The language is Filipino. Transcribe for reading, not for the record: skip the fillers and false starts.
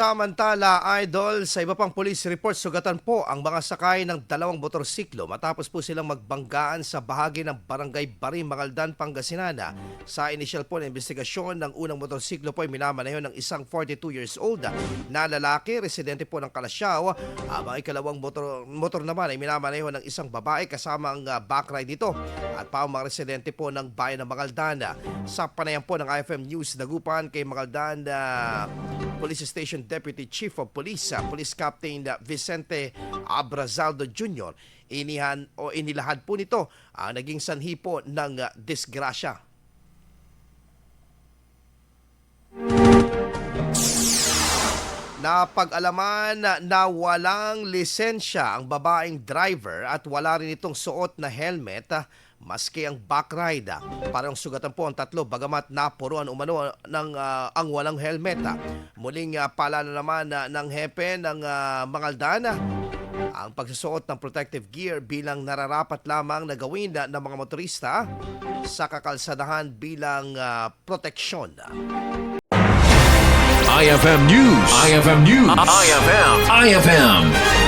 Samantala, idol, sa iba pang police report, sugatan po ang mga sakay ng dalawang motorsiklo matapos po silang magbanggaan sa bahagi ng Barangay Bari, Mangaldan, Pangasinan. Sa inisyal po na investigasyon, ng unang motorsiklo po ay minamaneho ng isang 42 years old na lalaki, residente po ng Kalasyaw. Ang ikalawang motor naman ay minamaneho ng isang babae kasama ang backride nito at pa ang mga residente po ng bayan ng Mangaldan. Sa panayam po ng IFM News Dagupan kay Mangaldan Police Station Deputy Chief of Police, Police Captain Vicente Abrazaldo Jr., inilahad po nito ang naging sanhi po ng disgrasya. Napag-alaman na walang lisensya ang babaeng driver at wala rin itong suot na helmet maski ang backride. Parang sugatan po ang tatlo bagamat napuruan umano ng ang walang helmet. Muling paalala naman ng hepe ng Mangaldan ang pagsusuot ng protective gear bilang nararapat lamang na gawin ng mga motorista sa kakalsadahan bilang proteksyon. IFM News. IFM News. IFM.